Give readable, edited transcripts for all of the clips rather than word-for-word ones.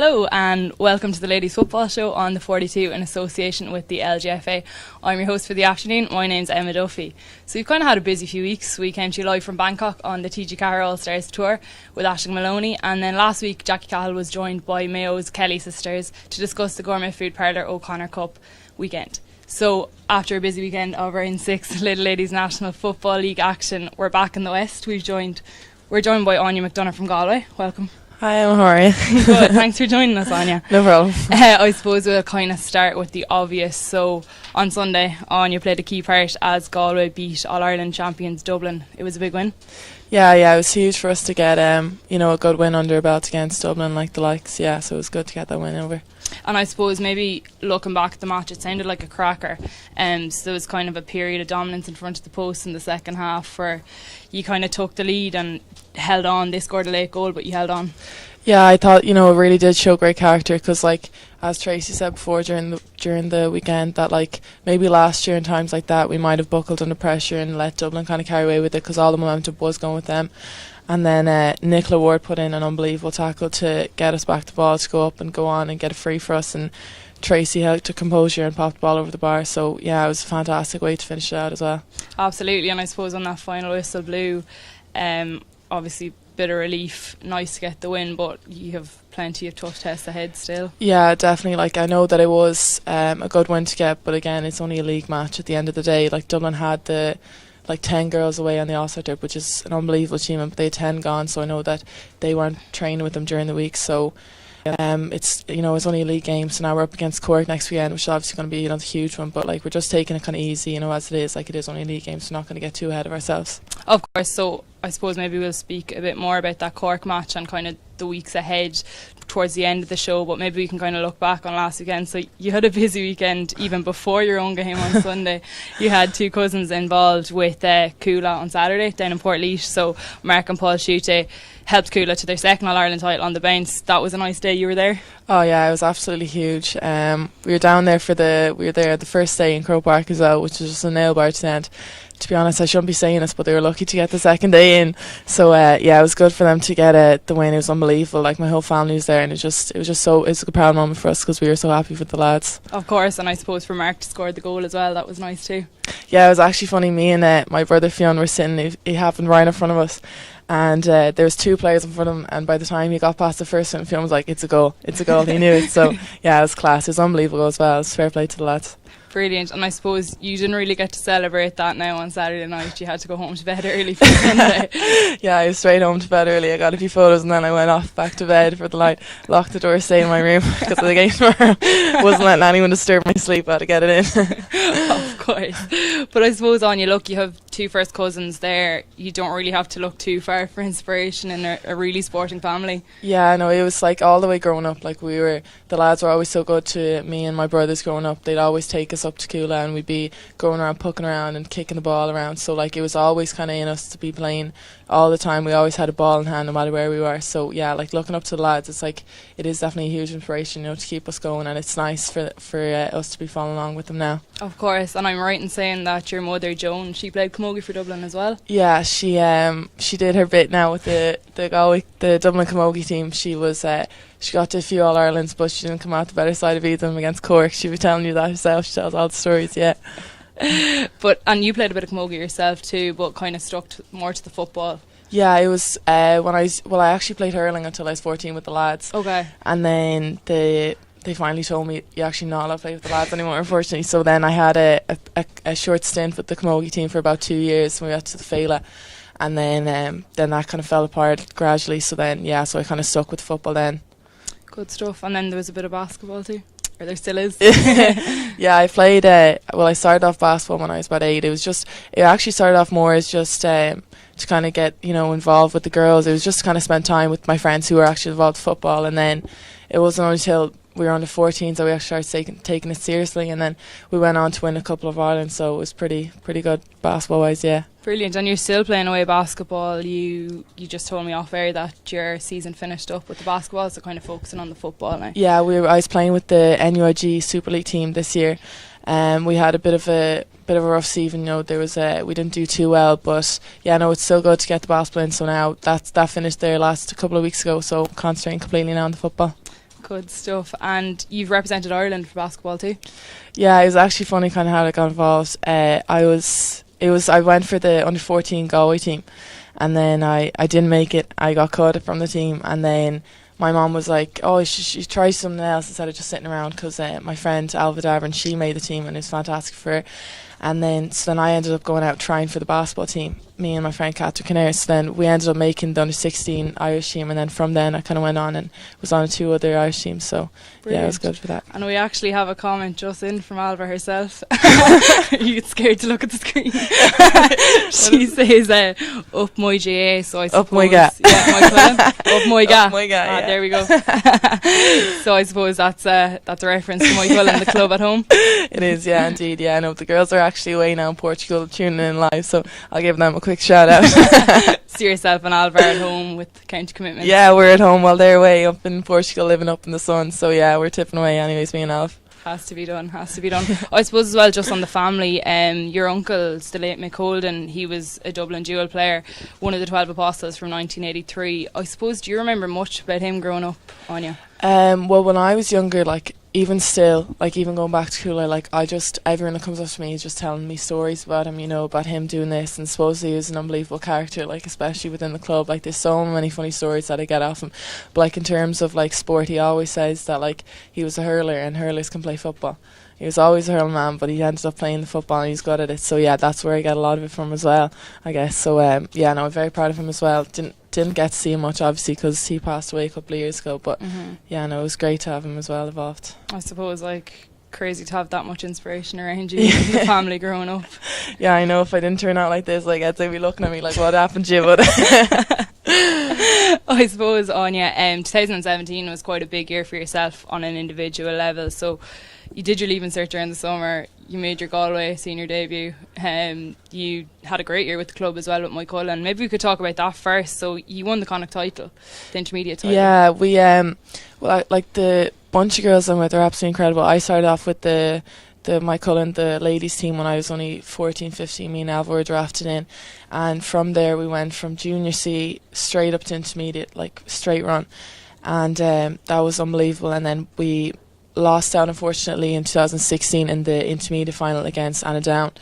Hello and welcome to the Ladies Football Show on the 42 in association with the LGFA. I'm your host for the afternoon. My name's Emma Duffy. So we've kind of had a busy few weeks. We came to you live from Bangkok on the TG Carr All Stars tour with Aisling Maloney, and then last week Jackie Cahill was joined by Mayo's Kelly sisters to discuss the Gourmet Food Parlour O'Connor Cup weekend. So after a busy weekend of round 6 Little Ladies National Football League action, we're back in the West. We're joined by Áine McDonagh from Galway. Welcome. Hi, how are you? Good, thanks for joining us, Áine. No problem. I suppose we'll kind of start with the obvious. So on Sunday, Áine played a key part as Galway beat All-Ireland champions Dublin. It was a big win. Yeah, it was huge for us to get a good win under our belt against Dublin, like the likes. Yeah, so it was good to get that win over. And I suppose maybe looking back at the match, it sounded like a cracker. So there was kind of a period of dominance in front of the post in the second half where you kind of took the lead and held on. They scored a late goal, but you held on. Yeah, I thought it really did show great character because, like as Tracy said before during the weekend, that like maybe last year in times like that we might have buckled under pressure and let Dublin kind of carry away with it because all the momentum was going with them. And then Nicola Ward put in an unbelievable tackle to get us back the ball to go up and go on and get it free for us, and Tracy held to composure and popped the ball over the bar. So yeah, it was a fantastic way to finish it out as well. Absolutely, and I suppose on that final whistle blew, obviously bit of relief, nice to get the win, but you have plenty of tough tests ahead still. Yeah, definitely. Like I know that it was a good win to get, but again, it's only a league match at the end of the day. Like Dublin had the 10 girls away on the All-Star trip, which is an unbelievable achievement, but they had 10 gone, so I know that they weren't training with them during the week. So it's only a league game, so now we're up against Cork next weekend, which is obviously going to be another huge one, but like we're just taking it kind of easy, as it is. Like it is only a league game, so we're not going to get too ahead of ourselves. Of course. So I suppose maybe we'll speak a bit more about that Cork match and kind of the weeks ahead towards the end of the show, but maybe we can kind of look back on last weekend. So you had a busy weekend even before your own game on Sunday. You had two cousins involved with Cuala on Saturday down in Portlaoise. So Mark and Paul Schutte helped Cuala to their second All-Ireland title on the bounce. That was a nice day. You were there? Oh yeah, it was absolutely huge. We were down there the first day in Croke Park as well, which was just a nail bar to the end. To be honest, I shouldn't be saying this, but they were lucky to get the second day in. So it was good for them to get the win. It was unbelievable. Like my whole family was there, and it was a proud moment for us because we were so happy with the lads. Of course, and I suppose for Mark to score the goal as well, that was nice too. Yeah, it was actually funny. Me and my brother Fionn were sitting. He happened right in front of us, and there was two players in front of him. And by the time he got past the first one, Fionn was like, "It's a goal! It's a goal!" He knew it. So yeah, it was class. It was unbelievable as well. It was fair play to the lads. Brilliant. And I suppose you didn't really get to celebrate that now on Saturday night. You had to go home to bed early for Sunday. Yeah, I was straight home to bed early. I got a few photos and then I went off back to bed for the night, locked the door, stayed in my room because of the game tomorrow. Wasn't letting anyone disturb my sleep. I had to get it in. Of course. But I suppose on you look, you have two first cousins there. You don't really have to look too far for inspiration in a really sporting family. Yeah, no, it was like all the way growing up. Like the lads were always so good to me and my brothers growing up. They'd always take us up to Cuala and we'd be going around, pucking around and kicking the ball around. So like it was always kind of in us to be playing all the time. We always had a ball in hand no matter where we were. So yeah, like looking up to the lads, it's like it is definitely a huge inspiration, to keep us going, and it's nice for us to be following along with them now. Of course. And I'm right in saying that your mother Joan, she played camogie for Dublin as well. Yeah, she did her bit now with the Dublin camogie team. She got to a few All-Irelands, but she didn't come out the better side of either of them against Cork. She was telling you that herself. She tells all the stories, yeah. And you played a bit of camogie yourself too, but kind of stuck more to the football. Yeah, it was I actually played hurling until I was 14 with the lads. Okay. And then they finally told me you're actually not allowed to play with the lads anymore, unfortunately. So then I had a short stint with the camogie team for about 2 years when we got to the Féile. And then that kind of fell apart gradually. So then, so I kind of stuck with football then. Good stuff. And then there was a bit of basketball too, or there still is. Yeah, I played. I started off basketball when I was about 8. It actually started off more as just to kind of get involved with the girls. It was just to kind of spend time with my friends who were actually involved in football, and then it wasn't until we were under 14s that we actually started taking it seriously, and then we went on to win a couple of Ireland. So it was pretty good basketball wise, yeah. Brilliant. And you're still playing away basketball. You just told me off air that your season finished up with the basketball, so kind of focusing on the football now. Yeah, I was playing with the NUIG Super League team this year. We had a bit of a rough season. We didn't do too well, but it's still good to get the basketball in. So now that finished there a couple of weeks ago. So concentrating completely now on the football. Good stuff. And you've represented Ireland for basketball too? Yeah, it was actually funny kind of how I got involved. I went for the under-14 Galway team, and then I didn't make it. I got cut from the team, and then my mom was like, oh, you should try something else instead of just sitting around, because my friend Alva Davern, she made the team and it was fantastic for her. And then I ended up going out trying for the basketball team, me and my friend Catherine Kinnair. So then we ended up making the under-16 Irish team, and then from then I kind of went on and was on 2 other Irish teams. So brilliant. Yeah, it was good for that. And we actually have a comment just in from Alva herself. You get scared to look at the screen. She says, up my GAA, so I suppose. Up my GAA. Yeah, my Cullen. Up my GAA. Up my GAA, yeah. There we go. So I suppose that's a reference to my Cullen, the club at home. It is, yeah, indeed. Yeah, I know the girls are actually away now in Portugal tuning in live, so I'll give them a quick shout out. So yourself and Alva are at home with county commitments? Yeah, we're at home while they're away up in Portugal living up in the sun, so yeah, we're tipping away anyways, me and Alv. Has to be done. I suppose as well, just on the family, your uncle, the late Mick Holden, he was a Dublin dual player, one of the 12 Apostles from 1983. I suppose, do you remember much about him growing up, Áine? Well, when I was younger, like, even still, like, even going back to Cuala, like, everyone that comes up to me is just telling me stories about him, you know, about him doing this, and supposedly he was an unbelievable character, like, especially within the club. Like, there's so many funny stories that I get off him. But, like, in terms of, like, sport, he always says that, like, he was a hurler, and hurlers can play football. He was always a hurling man, but he ended up playing the football and he's good at it. So yeah, that's where I get a lot of it from as well, I guess. So yeah, no, I'm very proud of him as well. Didn't get to see him much, obviously, because he passed away a couple of years ago. But yeah, no, it was great to have him as well involved. I suppose, like, crazy to have that much inspiration around you, and the family growing up. Yeah, I know, if I didn't turn out like this, like, they'd be looking at me like, what happened to you? But I suppose, Áine, 2017 was quite a big year for yourself on an individual level. So you did your leaving cert during the summer, you made your Galway senior debut, you had a great year with the club as well with Mick Holden. Maybe we could talk about that first. So you won the Connacht title, the intermediate title. Yeah, we well, like, the bunch of girls I'm with are absolutely incredible. I started off with the Mick Holden, the ladies team, when I was only 14, 15. Me and Alva were drafted in, and from there we went from junior C straight up to intermediate, like, straight run, and that was unbelievable. And then we lost out, unfortunately, in 2016 in the intermediate final against Annadown.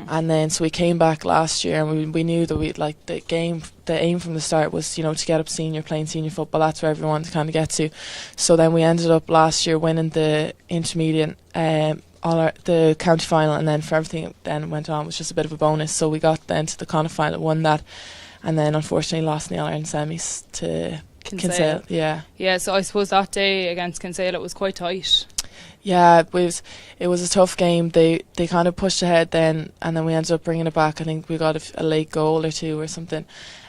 And then so we came back last year, and we knew that the aim from the start was, you know, to get up senior, playing senior football. That's where everyone wanted to kind of get to. So then we ended up last year winning the intermediate, the county final, and then for everything then went on was just a bit of a bonus. So we got then to the Connacht final, won that, and then unfortunately lost in the All-Ireland semis to Kinsale. Yeah, so I suppose that day against Kinsale it was quite tight. Yeah, it was a tough game. They kind of pushed ahead then, and then we ended up bringing it back. I think we got a late goal or two or something,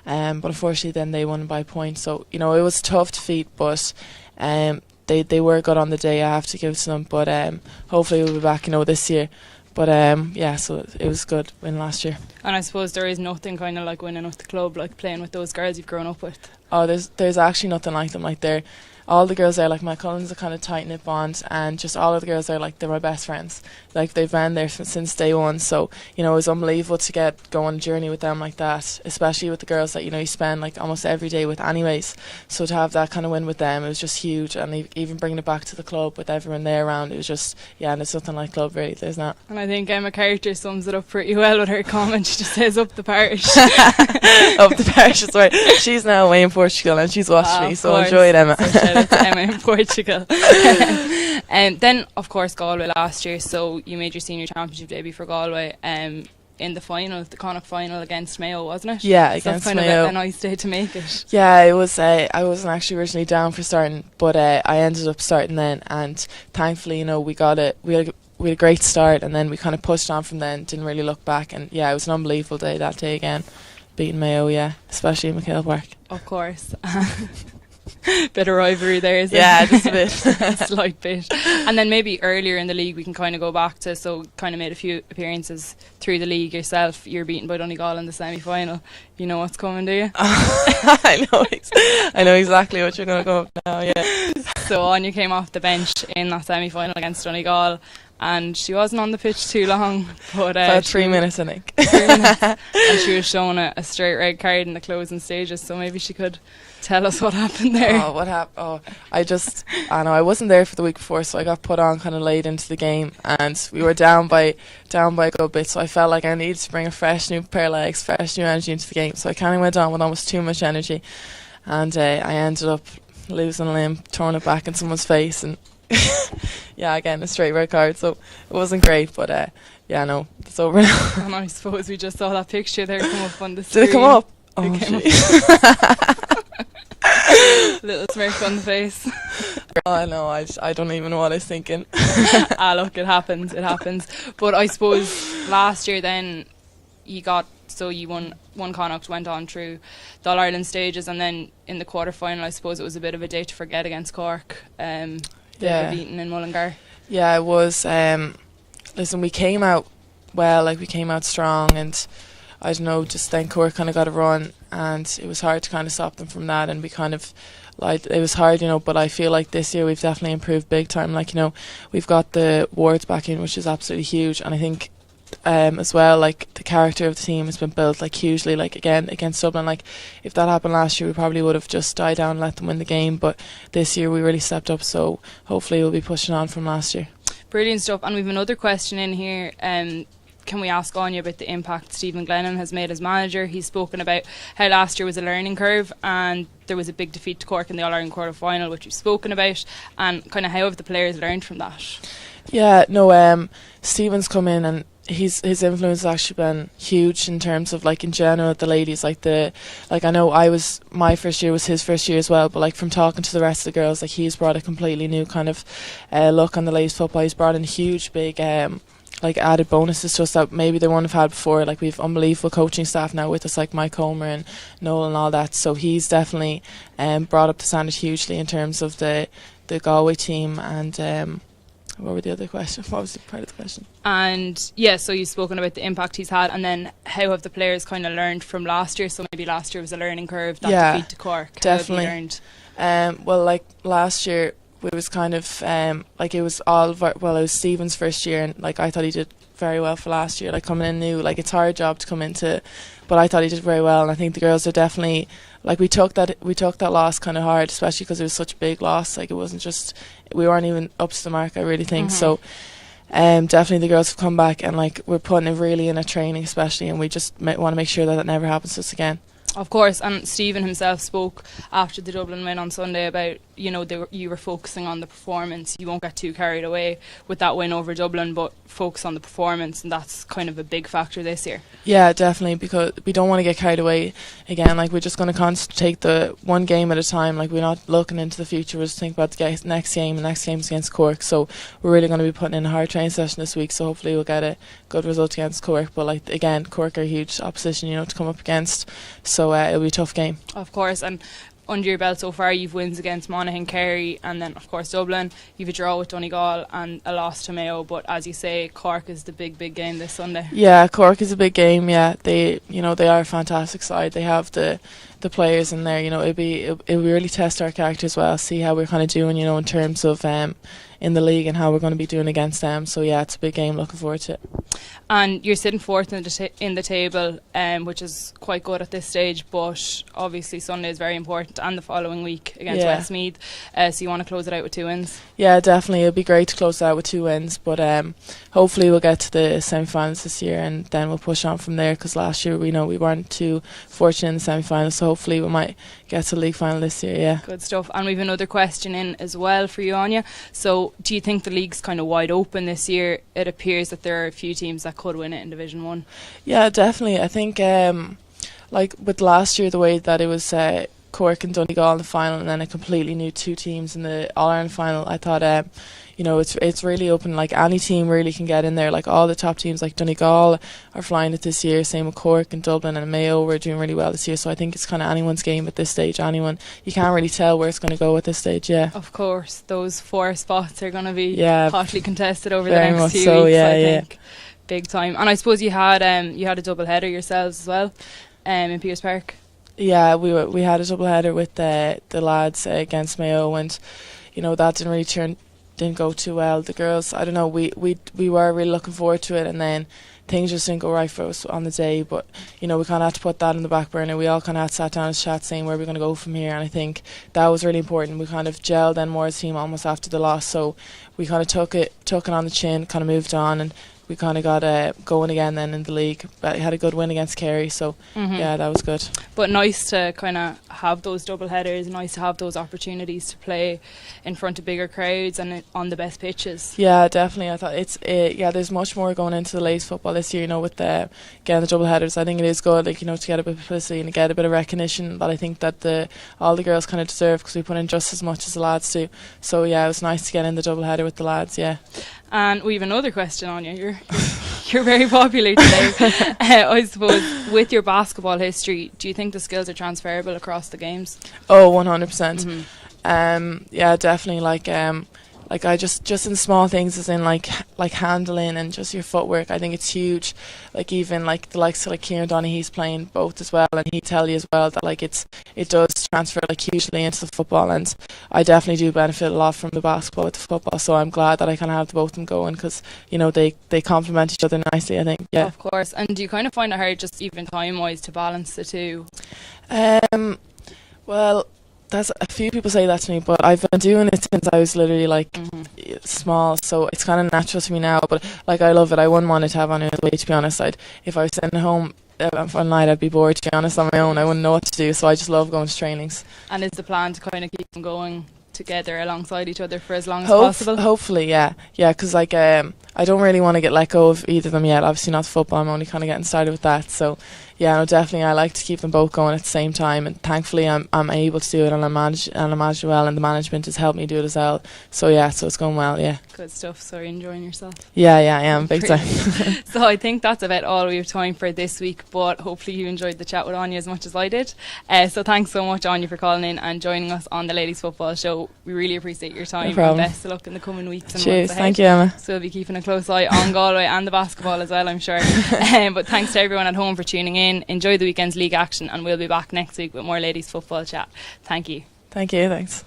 but unfortunately then they won by a point. So, you know, it was a tough defeat, but they were good on the day, I have to give to them. But hopefully we'll be back, you know, this year. But yeah, so it was good win last year. And I suppose there is nothing kind of like winning with the club, like playing with those girls you've grown up with. Oh, there's actually nothing like them. Like, all the girls there, like, my Cullen's a kind of tight knit bond, and just all of the girls there, like, they're my best friends. Like, they've been there since day one. So, you know, it was unbelievable to go on a journey with them like that, especially with the girls that, you know, you spend like almost every day with anyways. So to have that kind of win with them, it was just huge. And even bringing it back to the club with everyone there around, it was just, yeah, and it's nothing like club, really. There's not. And I think Emma Carter sums it up pretty well with her comment. She just says up the parish. Up the parish, that's right. She's now away in Portugal and she's watched me, so enjoy it, Emma. So shout out to Emma in Portugal. And then, of course, Galway last year. So you made your senior championship debut for Galway in the final, the Connacht final against Mayo, wasn't it? Yeah, so against that's kind Mayo. of a nice day to make it. Yeah, it was. I wasn't actually originally down for starting, but I ended up starting then, and thankfully, you know, we had a great start, and then we kind of pushed on from then. Didn't really look back, and yeah, it was an unbelievable day that day again, beating Mayo. Yeah, especially in McHale Park. Of course. Bit of rivalry there, isn't it? Yeah, just a bit. Slight bit. And then maybe earlier in the league we can kind of go back to, so kind of made a few appearances through the league yourself. You're beaten by Donegal in the semi-final. You know what's coming, do you? I know exactly what you're going to go up now, yeah. So Áine came off the bench in that semi-final against Donegal, and she wasn't on the pitch too long, but about 3 minutes, I think. 3 minutes, and she was shown a straight red card in the closing stages, so maybe she could tell us what happened there. Oh, what happened? Oh, I know I wasn't there for the week before, so I got put on kind of late into the game, and we were down by a good bit, so I felt like I needed to bring a fresh new pair of legs, fresh new energy into the game, so I kind of went on with almost too much energy, and I ended up losing a limb, throwing it back in someone's face, and yeah, again, a straight red card, so it wasn't great, but yeah, no, it's over now. And I suppose we just saw that picture there come up on the screen. Did it come up? It came up. Little smirk on the face. I know, I don't even know what I was thinking. Look, it happens. But I suppose last year then you won one Connacht, went on through the All-Ireland stages, and then in the quarter-final I suppose it was a bit of a day to forget against Cork. They were beaten in Mullingar. Yeah, it was. Listen, we came out well, like we came out strong, and I don't know, just then Cork kind of got a run, and it was hard to kind of stop them from that, and we kind of, like, it was hard, but I feel like this year we've definitely improved big time. Like, we've got the Wards back in, which is absolutely huge, and I think as well, like, the character of the team has been built, like, hugely, like, again against Dublin. Like, if that happened last year we probably would have just died down and let them win the game, but this year we really stepped up, so hopefully we'll be pushing on from last year. Brilliant stuff. And we've another question in here. Can we ask Áine about the impact Stephen Glennon has made as manager? He's spoken about how last year was a learning curve, and there was a big defeat to Cork in the All-Ireland quarter-final, which we've spoken about, and kind of how have the players learned from that? Yeah, no, Stephen's come in, and his influence has actually been huge in terms of, like, in general, the ladies, I know my first year was his first year as well, but, like, from talking to the rest of the girls, like, he's brought a completely new kind of look on the ladies football. He's brought in huge big like added bonuses to us that maybe they wouldn't have had before. Like, we've unbelievable coaching staff now with us, like Mike Homer and Noel and all that, so he's definitely brought up the standard hugely in terms of the Galway team. And what were the other questions? What was the part of the question? And yeah, so you've spoken about the impact he's had, and then how have the players kind of learned from last year? So maybe last year was a learning curve, that defeat to Cork. Definitely. How have you learned? Well, like last year it was kind of like it was Stephen's first year, and like I thought he did very well for last year. Like, coming in new, like, it's a hard job to come into, but I thought he did very well, and I think the girls are definitely, like, we took that loss kind of hard, especially because it was such a big loss. Like, it wasn't just, we weren't even up to the mark, I really think. So definitely the girls have come back, and, like, we're putting it really in a training especially, and we just want to make sure that it never happens to us again. Of course, and Stephen himself spoke after the Dublin win on Sunday about, you were focusing on the performance. You won't get too carried away with that win over Dublin, but focus on the performance, and that's kind of a big factor this year. Yeah, definitely, because we don't want to get carried away again. Like, we're just going to take the one game at a time. Like, we're not looking into the future, we're just thinking about the next game, and next game's against Cork, so we're really going to be putting in a hard training session this week, so hopefully we'll get a good result against Cork. But, like, again, Cork are a huge opposition, to come up against, so it'll be a tough game. Of course, and under your belt so far, you've wins against Monaghan, Kerry, and then of course Dublin. You've a draw with Donegal and a loss to Mayo, but as you say, Cork is the big game this Sunday. Yeah, Cork is a big game. Yeah, they are a fantastic side. They have the players in there. It'll really test our character as well. See how we're kind of doing, in terms of in the league and how we're going to be doing against them. So yeah, it's a big game. Looking forward to it. And you're sitting fourth in the table, which is quite good at this stage, but obviously Sunday is very important, and the following week against Westmeath, so you want to close it out with 2 wins? Yeah, definitely. It'll be great to close it out with 2 wins, but hopefully we'll get to the semi-finals this year, and then we'll push on from there, because last year we weren't too fortunate in the semi-finals, so hopefully we might get to the league final this year. Yeah, good stuff. And we've another question in as well for you, Áine. So do you think the league's kind of wide open this year? It appears that there are a few teams that could win it in Division 1. Yeah, definitely. I think like with last year, the way that it was Cork and Donegal in the final, and then a completely new 2 teams in the All-Ireland final, I thought it's really open. Like, any team really can get in there. Like, all the top teams, like Donegal are flying it this year, same with Cork and Dublin and Mayo, we're doing really well this year, so I think it's kind of anyone's game at this stage. You can't really tell where it's going to go at this stage. Yeah, of course, those 4 spots are going to be hotly contested over the next few weeks. I think big time. And I suppose you had a double header yourselves as well in Pearse Park. Yeah, we had a double header with the lads against Mayo, and that didn't really didn't go too well. The girls, I don't know, we were really looking forward to it, and then things just didn't go right for us on the day. But you know, we kind of had to put that in the back burner. We all kind of had sat down and chat, saying where we're going to go from here, and I think that was really important. We kind of gelled then more as a team almost after the loss, so we kind of took it on the chin, kind of moved on, and we kind of got going again then in the league. But had a good win against Kerry, so yeah, that was good. But nice to kind of have those double headers, nice to have those opportunities to play in front of bigger crowds and on the best pitches. Yeah, definitely. I thought there's much more going into the ladies football this year, you know, with getting the double headers. I think it is good, like, you know, to get a bit of publicity and get a bit of recognition that I think that all the girls kind of deserve, because we put in just as much as the lads do. So yeah, it was nice to get in the double header with the lads. Yeah. And we have another question on you. You're very popular today. I suppose with your basketball history, do you think the skills are transferable across the games? Oh, 100%. Yeah, definitely. Like I just in small things, as in like handling and just your footwork, I think it's huge. Like even like the likes of like Kieran Donaghy's playing both as well, and he'd tell you as well that like it does transfer like hugely into the football, and I definitely do benefit a lot from the basketball with the football. So I'm glad that I can have both of them going, because you know they complement each other nicely, I think. Yeah, of course. And do you kind of find it hard, just even time wise, to balance the two? Well, that's a few people say that to me, but I've been doing it since I was literally like small, so it's kind of natural to me now. But like, I love it. I wouldn't want it to have anyone away, to be honest. If I was sitting at home one night, I'd be bored, to be honest, on my own. I wouldn't know what to do, so I just love going to trainings. And is the plan to kind of keep them going together alongside each other for as long as possible? Hopefully, yeah, because like I don't really want to get let go of either of them yet. Obviously not football, I'm only kind of getting started with that. So yeah, no, definitely I like to keep them both going at the same time, and thankfully I'm able to do it, and I manage it well, and the management has helped me do it as well. So yeah, so it's going well. Yeah, good stuff. So you're enjoying yourself? Yeah, I am big time. So I think that's about all we have time for this week, but hopefully you enjoyed the chat with Áine as much as I did. So thanks so much, Áine, for calling in and joining us on the Ladies Football Show. We really appreciate your time, no problem. And best of luck in the coming weeks and cheers. Months ahead. Thank you, Emma. So we'll be keeping a close eye on Galway and the basketball as well, I'm sure. But thanks to everyone at home for tuning in. Enjoy the weekend's league action, and we'll be back next week with more ladies football chat. Thank you. Thanks.